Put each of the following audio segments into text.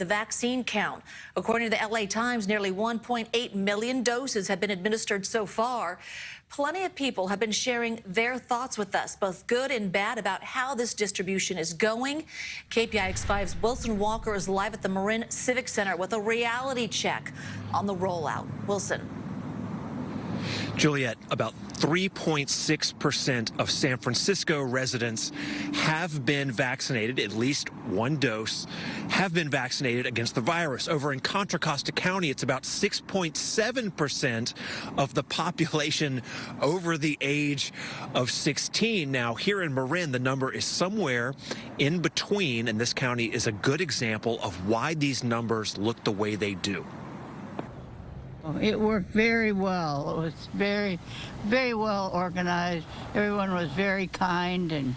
the vaccine count. According to the LA Times, nearly 1.8 million doses have been administered so far. Plenty of people have been sharing their thoughts with us, both good and bad, about how this distribution is going. KPIX5's Wilson Walker is live at the Marin Civic Center with a reality check on the rollout. Wilson. Juliette, about 3.6% of San Francisco residents have been vaccinated, at least one dose, have been vaccinated against the virus. Over in Contra Costa County, it's about 6.7% of the population over the age of 16. Now, here in Marin, the number is somewhere in between, and this county is a good example of why these numbers look the way they do. It worked very well. It was very, very well organized. Everyone was very kind and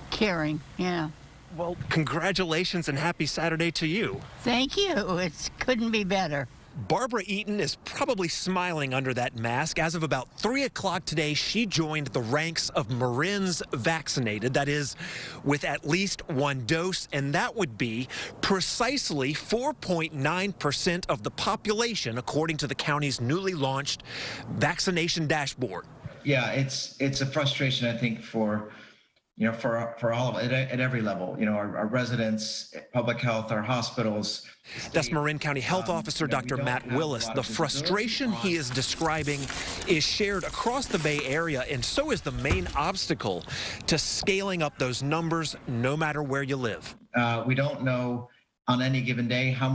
caring, yeah. Well, congratulations and happy Saturday to you. Thank you. It couldn't be better. Barbara Eaton is probably smiling under that mask. As of about 3 o'clock today, she joined the ranks of Marin's Vaccinated, that is, with at least one dose, and that would be precisely 4.9% of the population, according to the county's newly launched vaccination dashboard. Yeah, it's a frustration, I think, for all of it at every level. Our residents, public health, our hospitals. That's Marin County Health Officer Dr. Matt Willis. The frustration he is describing is shared across the Bay Area, and so is the main obstacle to scaling up those numbers, no matter where you live. We don't know on any given day how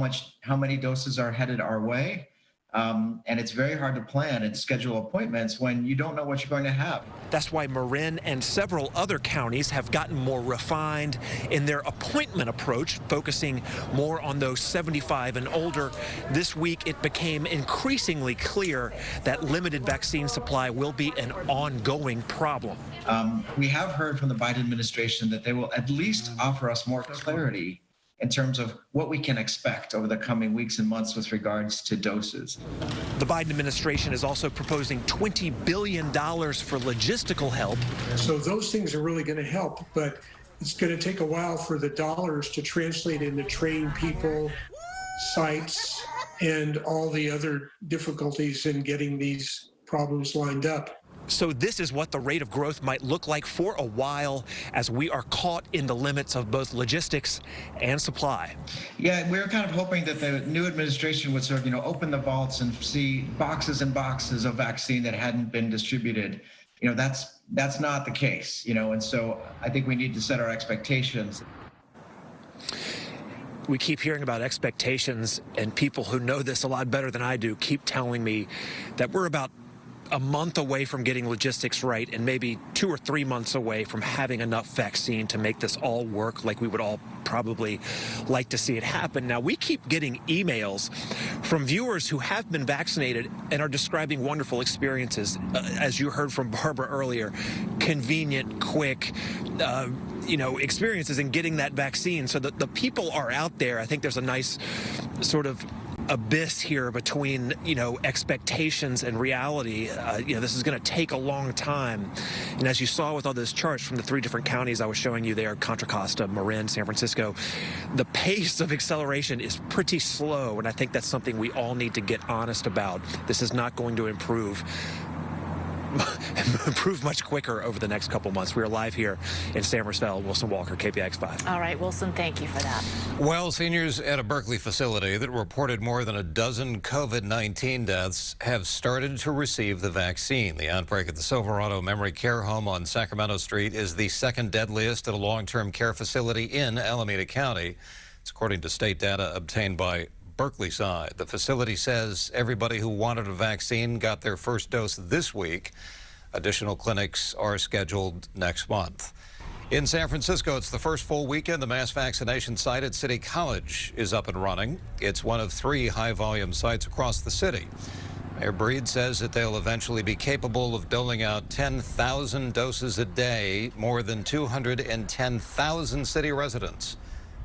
many doses are headed our way. And it's very hard to plan and schedule appointments when you don't know what you're going to have. That's why Marin and several other counties have gotten more refined in their appointment approach, focusing more on those 75 and older. This week, it became increasingly clear that limited vaccine supply will be an ongoing problem. We have heard from the Biden administration that they will at least offer us more clarity in terms of what we can expect over the coming weeks and months with regards to doses. The Biden administration is also proposing $20 billion for logistical help. So those things are really going to help, but it's going to take a while for the dollars to translate into trained people, sites, and all the other difficulties in getting these problems lined up. So this is what the rate of growth might look like for a while as we are caught in the limits of both logistics and supply. Yeah, we were kind of hoping that the new administration would sort of, open the vaults and see boxes and boxes of vaccine that hadn't been distributed. That's not the case, and so I think we need to set our expectations. We keep hearing about expectations, and people who know this a lot better than I do keep telling me that we're about a month away from getting logistics right and maybe 2 or 3 months away from having enough vaccine to make this all work like we would all probably like to see it happen. Now, we keep getting emails from viewers who have been vaccinated and are describing wonderful experiences, as you heard from Barbara earlier, convenient, quick, experiences in getting that vaccine. So the people are out there. I think there's a nice sort of abyss here between expectations and reality. This is going to take a long time, and as you saw with all those charts from the 3 different counties I was showing you there, Contra Costa, Marin, San Francisco, the pace of acceleration is pretty slow, and I think that's something we all need to get honest about. This is not going to improve much quicker over the next couple months. We are live here in San Francisco. Wilson Walker, KPIX5. All right, Wilson, thank you for that. Well, seniors at a Berkeley facility that reported more than a dozen COVID-19 deaths have started to receive the vaccine. The outbreak at the Silverado Memory Care Home on Sacramento Street is the second deadliest at a long-term care facility in Alameda County. It's according to state data obtained by Berkeley side. The facility says everybody who wanted a vaccine got their first dose this week. Additional clinics are scheduled next month. In San Francisco, it's the first full weekend the mass vaccination site at City College is up and running. It's one of 3 high-volume sites across the city. Mayor Breed says that they'll eventually be capable of doling out 10,000 doses a day. More than 210,000 city residents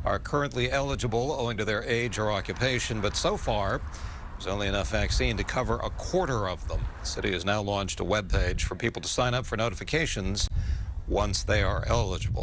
are currently eligible owing to their age or occupation, but so far, there's only enough vaccine to cover a quarter of them. The city has now launched a webpage for people to sign up for notifications once they are eligible.